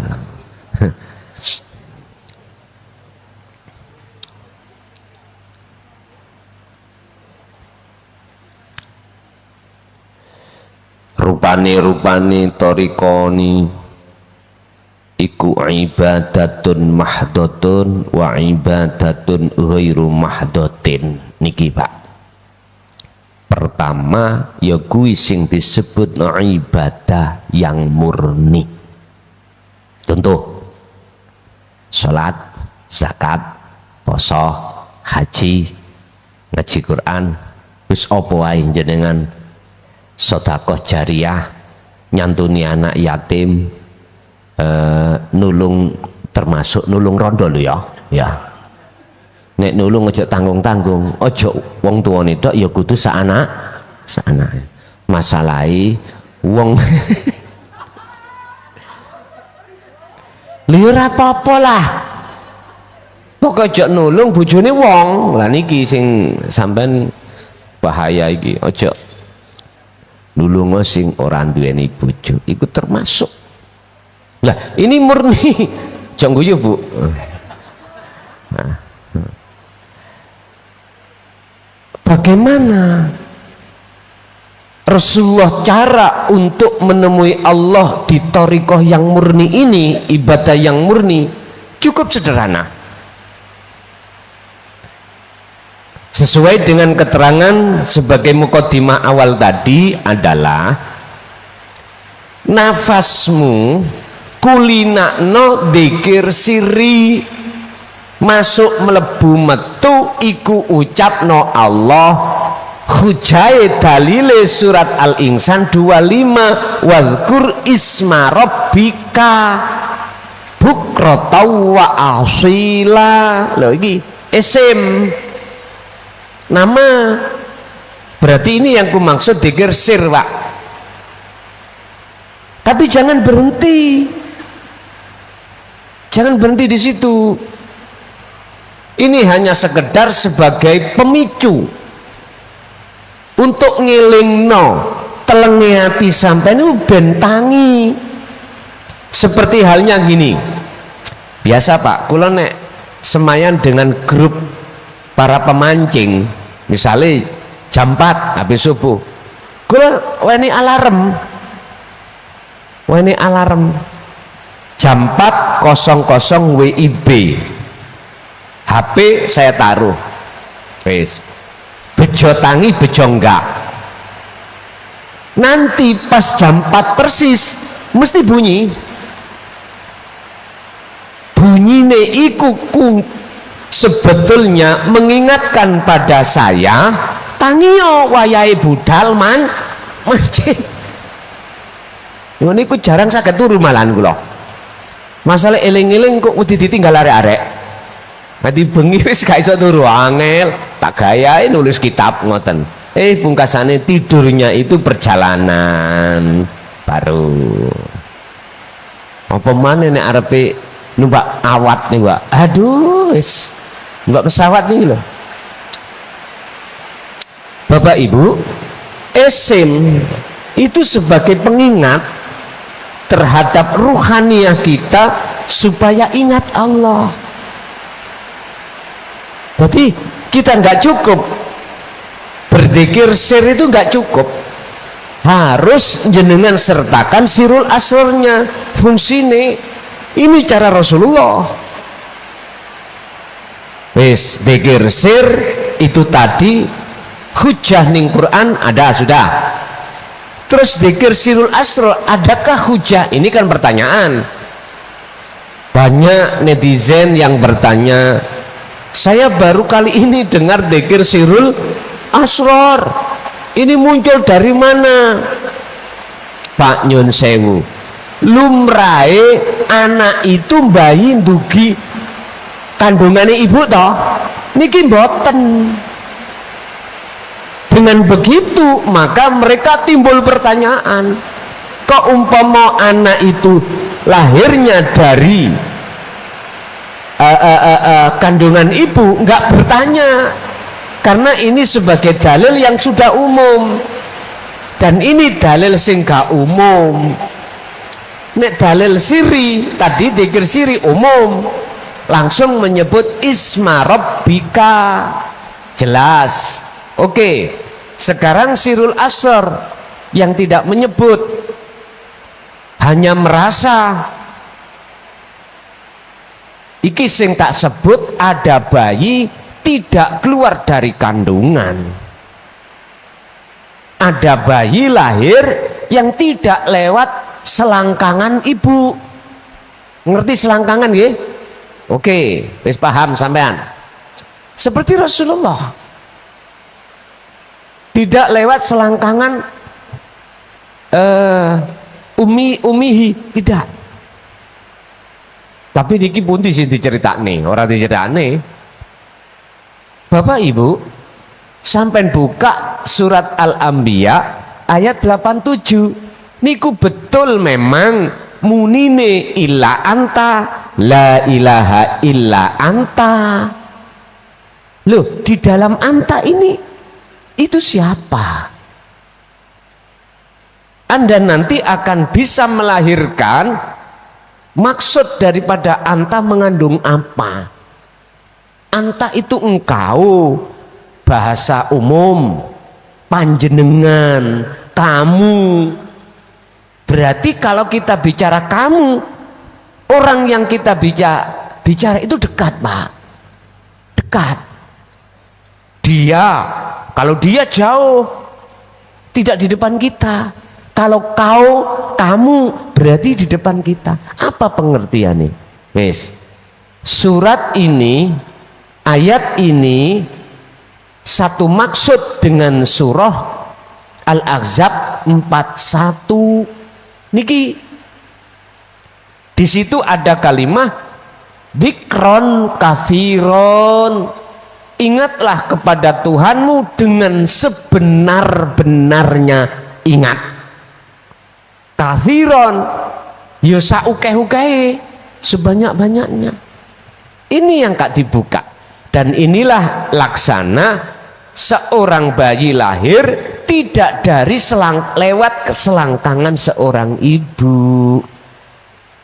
rupane torikoni iku ibadatun mahdotun wa ibadatun ghairu mahdotin. Niki Pak, pertama ya kuwi sing disebut ibadah yang murni. Contoh salat, zakat, poso, haji, ngaji Quran, wis apa wae jenengan, sedekah jariyah, nyantuni anak yatim, nulung, termasuk nulung rondo lho ya. Nek nulung aja tanggung-tanggung, aja wong tuane tok ya kudu saanak. Masalahe wong lha ora apa-apa lah. Pokoke aja nulung bojone wong. Lah niki sing sampean bahaya iki, aja nulung sing ora duweni bojo. Iku termasuk. Lah ini murni. Jangan guyu, Bu. Nah. Bagaimana Rasulullah cara untuk menemui Allah di thariqah yang murni ini, ibadah yang murni? Cukup sederhana. Sesuai dengan keterangan sebagai muqaddimah awal tadi adalah nafasmu kulinakno dzikir sirri, masuk melebu metu iku ucapno Allah. Hujai dalile surat Al-Insan 25, wadhkur isma rabbika bukratan wa asila. Lho iki isim nama, berarti ini yang ku maksud dzikir sir Pak. Tapi jangan berhenti. Jangan berhenti di situ. Ini hanya sekedar sebagai pemicu untuk ngilingno telenge hati sampai ini bentangi. Seperti halnya gini. Biasa Pak, kula nek semayan dengan grup para pemancing, misalnya jam 4 habis subuh, kula weni alarm jam 4.00 WIB, HP saya taruh, wis bejo tangi bejo enggak, nanti pas jam 4 persis mesti bunyi iku sebetulnya mengingatkan pada saya tangio wayai budal mancing. Ini ku jarang saged turu malahan kula. Masalah eling-eling kok udah ditinggal arek-arek. Nanti bengi wis gak iso turu, angel tak gayae nulis kitab ngoten. Pungkasane tidurnya itu perjalanan baru. Apa maneh nek arepe numpak awat nih Pak, aduh wis numpak pesawat nih loh. Bapak Ibu, SIM itu sebagai pengingat terhadap ruhaniyah kita supaya ingat Allah. Berarti kita nggak cukup berzikir sir, itu nggak cukup, harus jenengan sertakan sirul asrornya, fungsine. Ini cara Rasulullah. Wis dzikir sir itu tadi hujah ning Quran ada sudah. Terus dzikir sirul asrar adakah hujah? Ini kan pertanyaan. Banyak netizen yang bertanya, saya baru kali ini dengar dzikir sirul asrar. Ini muncul dari mana? Pak nyun sewu, lumrahe anak itu bayi ndugi kandungane ibu toh, niki mboten. Dengan begitu maka mereka timbul pertanyaan, kok umpama anak itu lahirnya dari kandungan ibu, nggak bertanya, karena ini sebagai dalil yang sudah umum, dan ini dalil sing gak umum. Nek dalil siri tadi dzikir siri umum, langsung menyebut isma rabbika, jelas. Oke, sekarang sirul asr yang tidak menyebut, hanya merasa iki sing tak sebut ada bayi tidak keluar dari kandungan, ada bayi lahir yang tidak lewat selangkangan ibu. Ngerti selangkangan nggih? Oke, wis paham sampean. Seperti Rasulullah tidak lewat selangkangan umihi, tidak. Tapi niki pun di sini diceritakne, orang diceritakne. Bapak Ibu, sampai buka surat Al-Anbiya ayat 87. Niku betul memang munine illa anta, la ilaha illa anta. Loh, di dalam anta ini itu siapa? Anda nanti akan bisa melahirkan maksud daripada anta mengandung apa. Anta itu engkau, bahasa umum, panjenengan, kamu. Berarti kalau kita bicara kamu, orang yang kita bicara itu dekat Pak, dekat. Dia, kalau dia jauh, tidak di depan kita. Kalau kamu berarti di depan kita. Apa pengertiannya? Wes, surat ini, ayat ini satu maksud dengan surah Al-Ahzab 41. Niki di situ ada kalimat dikron kathiron. Ingatlah kepada Tuhanmu dengan sebenar-benarnya ingat. Kathiron, yo saukeh-ukeh, sebanyak-banyaknya. Ini yang gak dibuka. Dan inilah laksana seorang bayi lahir tidak dari lewat keselangkangan seorang ibu,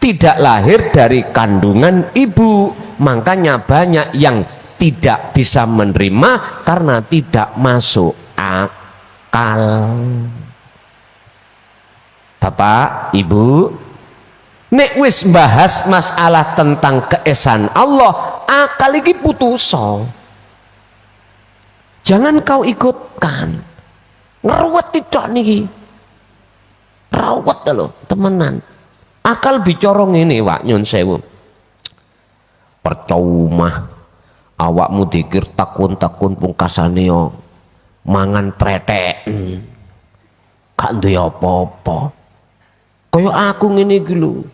tidak lahir dari kandungan ibu. Makanya banyak yang tidak bisa menerima karena tidak masuk akal. Bapak, Ibu, nek wis bahas masalah tentang keesaan Allah, akal iki putuso. Jangan kau ikutkan. Ngeruwet tidak niki. Rawat lho, temenan. Akal bicara ngene, Wak, nyun sewu. Percuma awakmu dikir takun-takun pungkasane yo mangan tretek. Gak duwe apa-apa. Kaya aku ngene iki lho.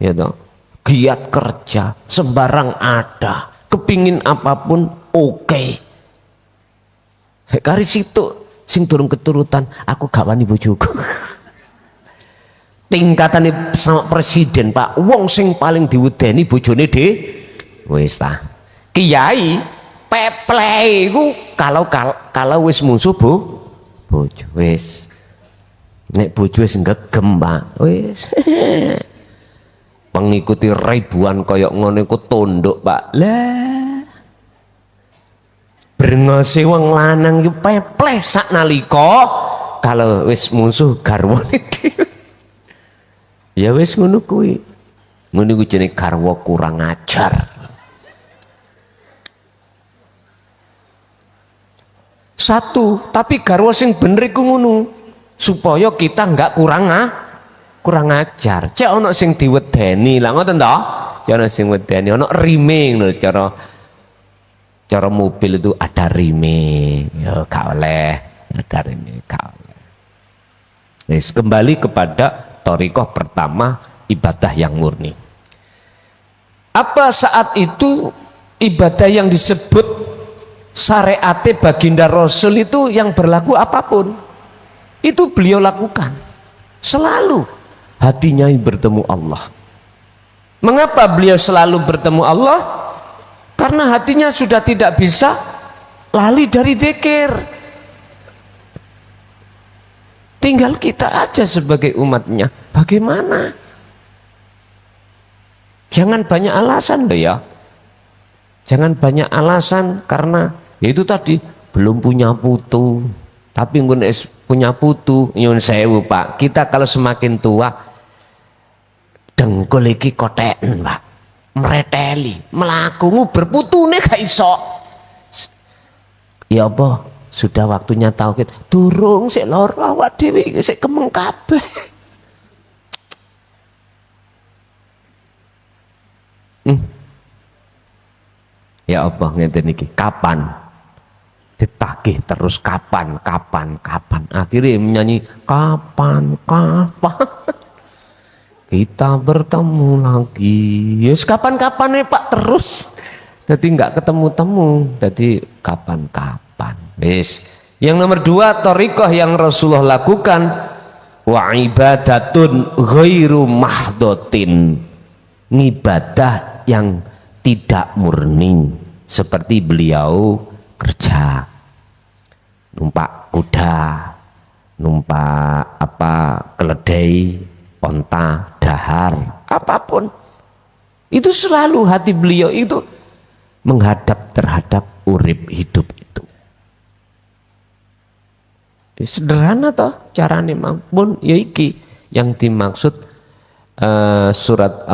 Ya toh. Giat kerja, sembarang ada, kepingin apapun oke. Kari situ sing durung keturutan, aku gak wani bojoku. Tingkatane sama presiden, Pak, wong sing paling diwedeni bojone wis ta. Kiai peplei iku kalau wis musuh bojo wis. Nek bojo wis gegem, Pak, wis. Mengikuti ribuan koyok ngono iku tunduk, Pak. Lah brengose wong lanang iki pepleh sak nalika kalau wis musuh garwane dhewe. Ya wis ngono kuwi. Ngono iku jenenge garwa kurang ajar. Satu, tapi garwa sing bener iku ngono. Supaya kita enggak kurang ajar. Cek ono sing diwedeni lah ngoten to? Cek ono sing wedeni, ono riming lho cara mobil itu ada riming. Ya gak oleh, ada riming gak oleh. Wis kembali kepada thariqah pertama, ibadah yang murni. Apa saat itu ibadah yang disebut syariate baginda Rasul itu yang berlaku apapun itu beliau lakukan selalu. Hatinya bertemu Allah. Mengapa beliau selalu bertemu Allah? Karena hatinya sudah tidak bisa lali dari dzikir. Tinggal kita aja sebagai umatnya. Bagaimana? Jangan banyak alasan deh ya. Jangan banyak alasan karena ya itu tadi belum punya putu. Tapi punya putu, nyun sewu, Pak. Kita kalau semakin tua dengkul iki koten, Pak. Mreteli, melakumu berputune gak iso. Ya apa? Sudah waktunya tauhid. Durung sik lara awak dhewe sik kemeng kabeh. Ya apa ngeten iki? Kapan? Ditagih terus kapan. Akhirnya menyanyi kapan. Kita bertemu lagi. Yes, kapan-kapan nih Pak terus. Jadi nggak ketemu-temu. Jadi kapan-kapan. Yes. Yang nomor 2 thariqah yang Rasulullah lakukan wa ibadatun ghairu mahdotin. Ngibadah yang tidak murni seperti beliau kerja, numpak kuda, numpak keledai, onta, dahar, apapun itu selalu hati beliau itu menghadap terhadap urip hidup itu. Sederhana toh carane mampun ya iki yang dimaksud surat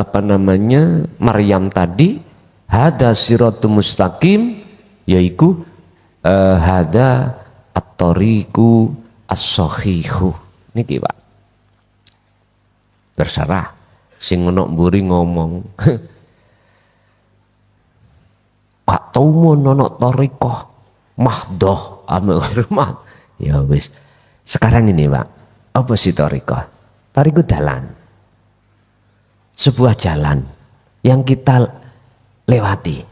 Maryam tadi, hada siratul mustaqim, yaitu hada at-tariqu as-sahihu. Niki Pak. Terserah sing ono mburi ngomong. Kak taumun ono thariqah mahdoh amah. Ya wis. Sekarang ini Pak, apa sih thariqah? Thariqah jalan. Sebuah jalan yang kita lewati.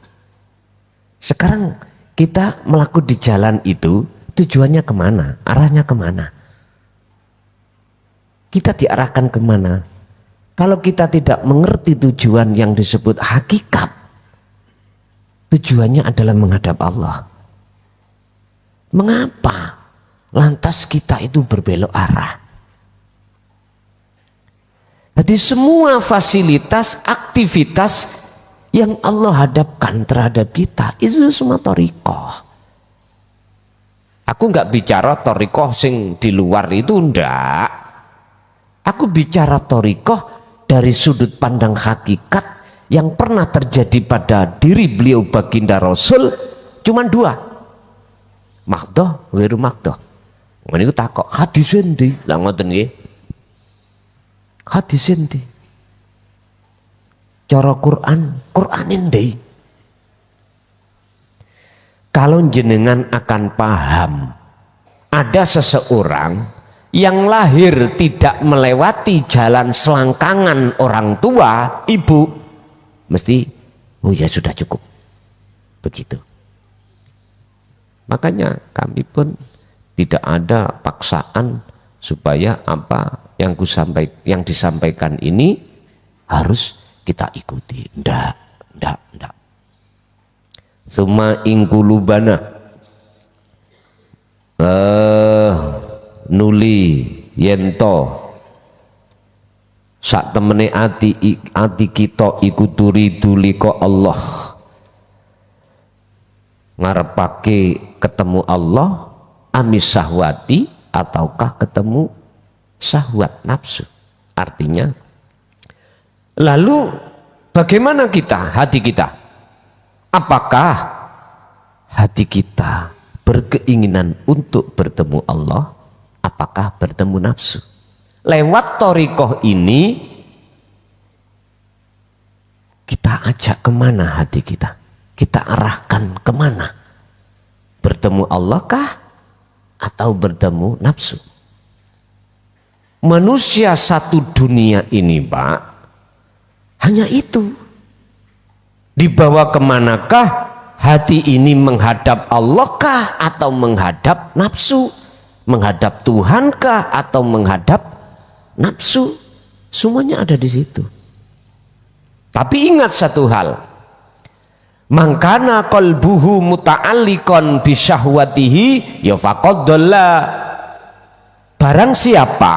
Sekarang kita melakukan di jalan itu tujuannya kemana? Arahnya kemana? Kita diarahkan kemana? Kalau kita tidak mengerti tujuan yang disebut hakikat, tujuannya adalah menghadap Allah. Mengapa lantas kita itu berbelok arah? Jadi semua fasilitas, aktivitas yang Allah hadapkan terhadap kita itu semua thariqah. Aku nggak bicara thariqah sing di luar itu, ndak. Aku bicara thariqah dari sudut pandang hakikat yang pernah terjadi pada diri beliau baginda Rasul cuman dua, makdoh, wiru makdoh. Ini takok hadis endi? Lah ngoten nggih. Hadis endi? Cara Quran endi? Kalau jenengan akan paham, ada seseorang yang lahir tidak melewati jalan selangkangan orang tua, ibu, mesti, oh ya sudah cukup, begitu. Makanya kami pun tidak ada paksaan supaya apa yang disampaikan ini harus kita ikuti. Ndak. Summa ingkulubana nuli yento sak temene ati kita iku turidu liqa Allah, ngarepake ketemu Allah, amis sahwati ataukah ketemu syahwat nafsu. Artinya lalu bagaimana hati kita? Apakah hati kita berkeinginan untuk bertemu Allah? Apakah bertemu nafsu? Lewat thariqah ini kita ajak kemana hati kita? Kita arahkan kemana? Bertemu Allah kah? Atau bertemu nafsu? Manusia satu dunia ini, Pak, hanya itu. Dibawa kemanakah hati ini? Menghadap Allah kah? Atau menghadap nafsu? Menghadap Tuhan kah atau menghadap nafsu? Semuanya ada di situ. Tapi ingat satu hal, mangkana qalbuhu muta'alliqan bi syahwatihi ya faqad dhalla. Barang siapa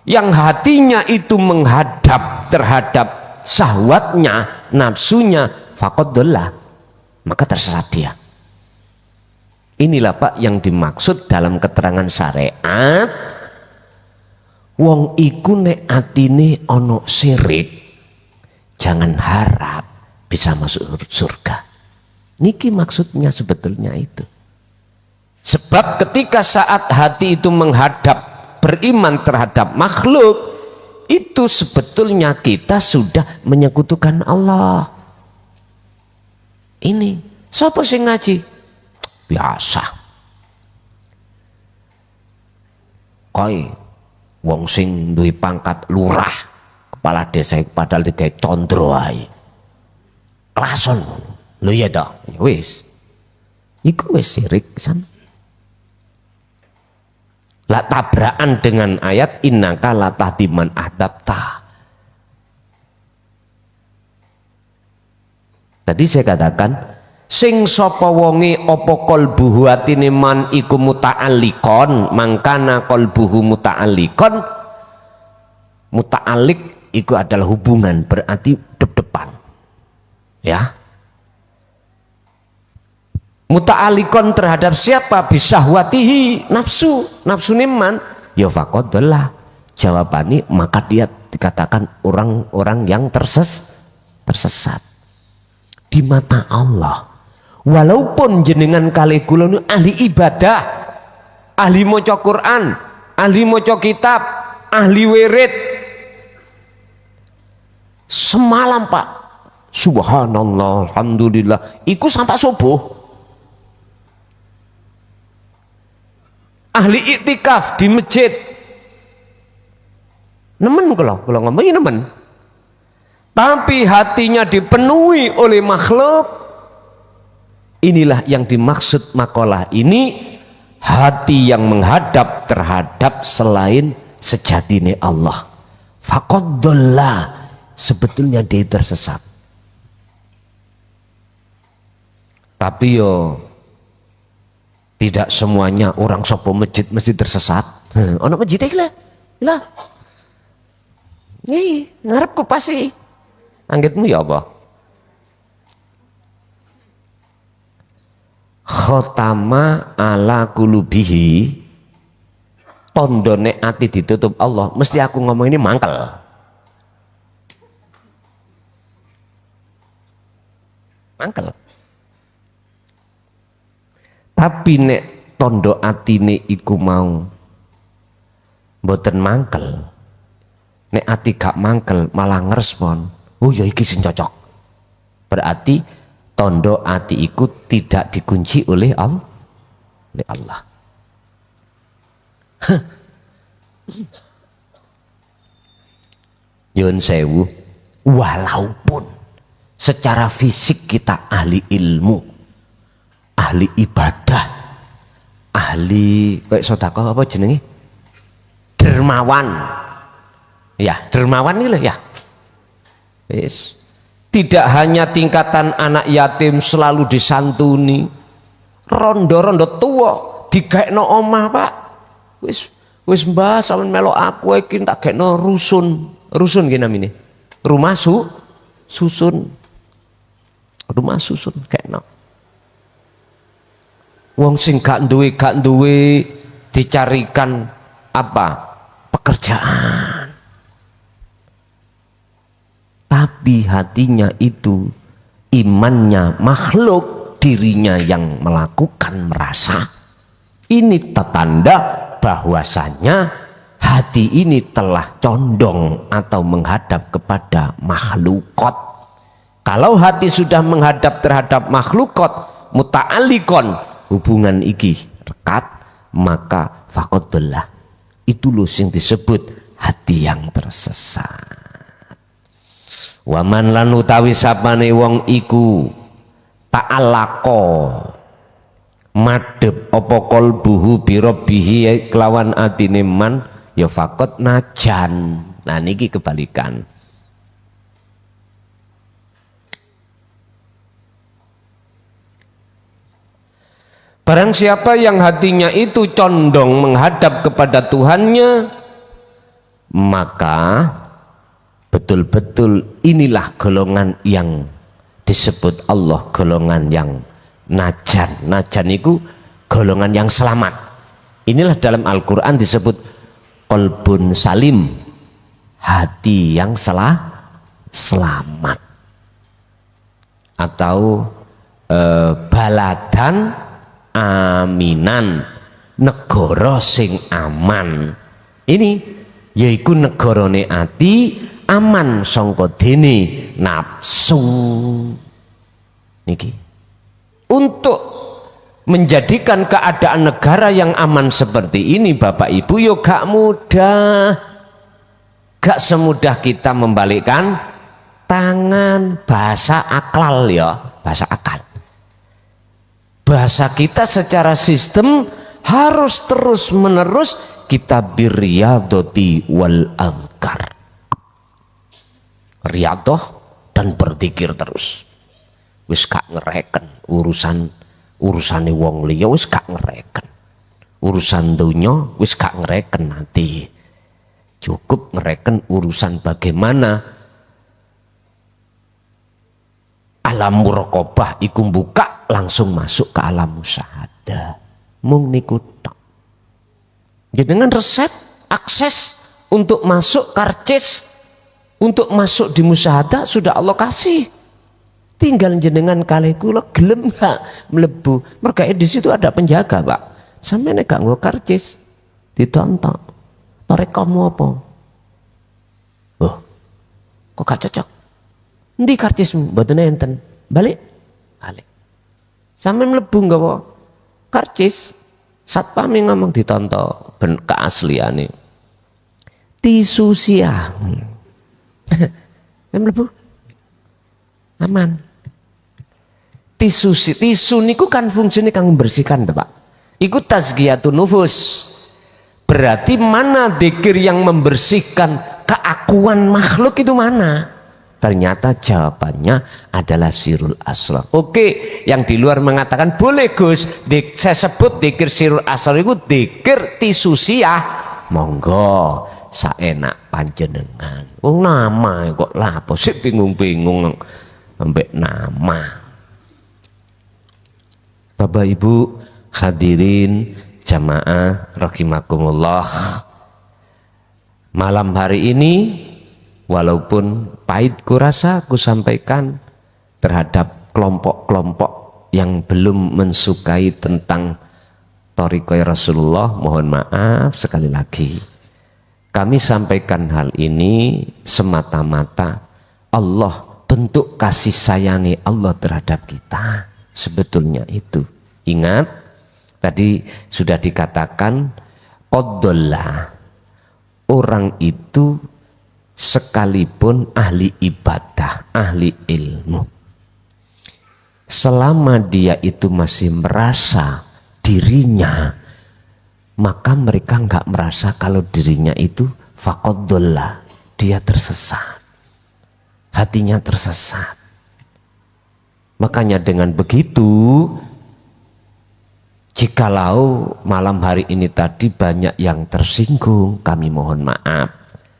yang hatinya itu menghadap terhadap syahwatnya, nafsunya, faqad dhalla, maka tersesat dia. Inilah Pak yang dimaksud dalam keterangan syariat, wong iku nek atine ono sirik, jangan harap bisa masuk surga. Niki maksudnya sebetulnya itu. Sebab ketika saat hati itu menghadap, beriman terhadap makhluk, itu sebetulnya kita sudah menyekutukan Allah. Ini sapa sing ngaji? Biasa koi wong sing duwe pangkat lurah, kepala desa, padahal digawe condro ae klason lho ya dah, wis iku wis sirik san. Lah tabrakan dengan ayat innaka latahdi man ahbabta. Tadi saya katakan sing sapa wonge apa qalbuhu atine man iku muta'alliqon, mangkana qalbuhu muta'alliqon. Muta'alliq itu adalah hubungan, berarti depan, ya. Muta'alliqon terhadap siapa? Bisahwatihi, nafsu man ya faqadallah. Jawabani maka dia dikatakan orang-orang yang tersesat di mata Allah. Walaupun jenengan kali kula nu ahli ibadah, ahli maca Quran, ahli maca kitab, ahli wirid. Semalam Pak, subhanallah, alhamdulillah, iku sampai subuh. Ahli iktikaf di masjid. Nemen kula ngomongin nemen. Tapi hatinya dipenuhi oleh makhluk. Inilah yang dimaksud makalah ini, hati yang menghadap terhadap selain sejatine Allah. faqad dhalla, sebetulnya dia tersesat. Tapi yo tidak semuanya orang sopo masjid mesti tersesat. Ono masjid lah. Lah. Nih, ngarepku pasti. Anggitmu ya apa? Khotama ala kulubihi, tondone ati ditutup Allah. Mesti aku ngomong ini mangkel. Mangkel. Tapi nek tondo atine iku mau mboten mangkel, nek ati gak mangkel malah ngerespon, oh ya iki sing cocok, berarti tondo ati iku tidak dikunci oleh Allah. Yun sewu, walaupun secara fisik kita ahli ilmu, ahli ibadah, ahli kayak sedekah apa jenenge, dermawan, ya dermawan ini loh ya. Yes. Tidak hanya tingkatan anak yatim selalu disantuni, rondo-rondo tua digaekno omah pak, wis mbah sampean melok aku iki tak gaekno rusun gini namanya, rumah susun gaekno. Wong sing gak duwe dicarikan apa? Pekerjaan. Tapi hatinya itu imannya makhluk, dirinya yang melakukan merasa. Ini tanda bahwasanya hati ini telah condong atau menghadap kepada makhlukot. Kalau hati sudah menghadap terhadap makhlukot, muta'alliqon, hubungan iki rekat, maka faqadullah, itu loh yang disebut hati yang tersesat. Waman lan utawi sapane wong iku ta'allaqo madhep apa qalbuhu bi rabbihi kelawan atine man, ya faqad najan. Nah niki kebalikan. Barang siapa yang hatinya itu condong menghadap kepada Tuhannya, maka betul-betul inilah golongan yang disebut Allah golongan yang najan. Najan itu golongan yang selamat. Inilah dalam Al-Quran disebut qalbun salim, hati yang selamat, atau baladan aminan, negara sing aman. Ini yaiku negarane ati aman sangka dene nafsu. Niki untuk menjadikan keadaan negara yang aman seperti ini Bapak Ibu yo gak mudah, gak semudah kita membalikkan tangan. Bahasa akal ya, bahasa akal. Bahasa kita secara sistem harus terus menerus kita birriyadati wal azkar, riyadoh dan berzikir terus. Wis gak ngereken urusane wong liya, wis gak ngereken urusan dunya, wis gak ngereken nanti. Cukup ngereken urusan bagaimana alam muraqabah iku buka langsung masuk ke alam musyahadah. Mung niku tok. Dengan resep akses untuk masuk karcis, untuk masuk di musyahadah sudah Allah kasih. Tinggal jenengan kali kula gelem gak mlebu. Mereka di situ ada penjaga, Pak. Sampe nek gak nggo karcis ditonton. Torek kamu apa? Oh. Kok gak cocok? Ndi karcismu? Mboten enten. Balik. Sampe mlebu nggawa karcis, satpame ngomong ditonton ben keasliane. Tisu siang. Mlebu. Aman. Tisu niku kan fungsinya kang membersihkan, Pak. Iku tazkiyatun nufus. Berarti mana dzikir yang membersihkan keakuan pengakuan makhluk itu mana? Ternyata jawabannya adalah sirul asrar. Oke, yang di luar mengatakan boleh Gus, saya sebut dikir sirul asrar itu dikir tisu siah. Monggo, saenak panjenengan. Oh nama kok lapo sih bingung-bingung ambek nama. Bapak Ibu hadirin jamaah rahimakumullah. Malam hari ini walaupun pahit kurasa aku sampaikan terhadap kelompok-kelompok yang belum mensukai tentang thariqah Rasulullah, mohon maaf sekali lagi. Kami sampaikan hal ini semata-mata Allah, bentuk kasih sayangi Allah terhadap kita. Sebetulnya itu. Ingat, tadi sudah dikatakan qadallah. Orang itu sekalipun ahli ibadah, ahli ilmu, selama dia itu masih merasa dirinya, maka mereka nggak merasa kalau dirinya itu faqadallah, dia tersesat, hatinya tersesat. Makanya dengan begitu, jikalau malam hari ini tadi banyak yang tersinggung, kami mohon maaf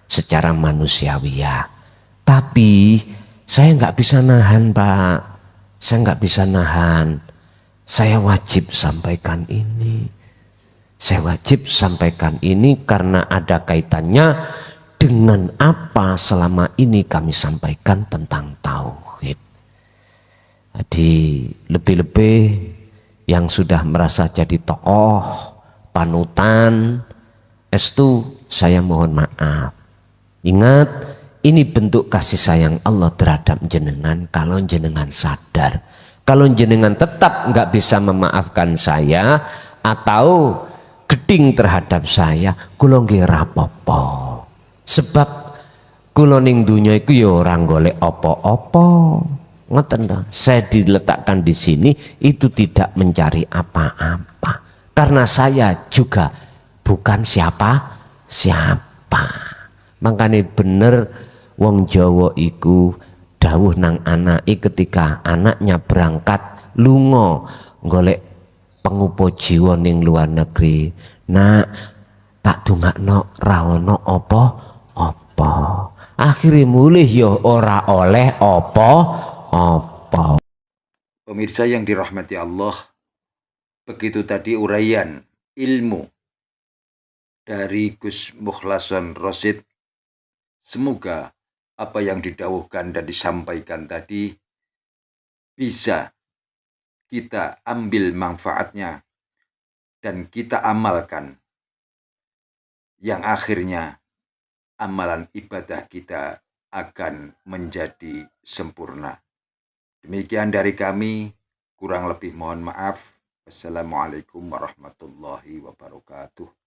secara manusiawi ya. Tapi saya nggak bisa nahan Pak, saya nggak bisa nahan. Saya wajib sampaikan ini. Saya wajib sampaikan ini karena ada kaitannya dengan apa selama ini kami sampaikan tentang tauhid. Jadi lebih-lebih yang sudah merasa jadi tokoh, panutan, estu, saya mohon maaf. Ingat, ini bentuk kasih sayang Allah terhadap jenengan kalau jenengan sadar. Kalau jenengan tetap nggak bisa memaafkan saya atau geding terhadap saya, kula nggih rapopo. Sebab kula ning dunya iku ya ora golek apa-apa. Ngoten to. Saya diletakkan di sini itu tidak mencari apa-apa. Karena saya juga bukan siapa-siapa. Makanya bener wong Jawa iku dawuh nang anake ketika anaknya berangkat lunga golek pengupo jiwa ning luar negeri. Nak, tak dongakno ra ono apa-apa. Akhire mulih ya ora oleh apa-apa. Pemirsa yang dirahmati Allah, begitu tadi uraian ilmu dari Gus Mukhlason Rosid. Semoga apa yang didawuhkan dan disampaikan tadi bisa kita ambil manfaatnya dan kita amalkan, yang akhirnya amalan ibadah kita akan menjadi sempurna. Demikian dari kami, kurang lebih mohon maaf. Wassalamualaikum warahmatullahi wabarakatuh.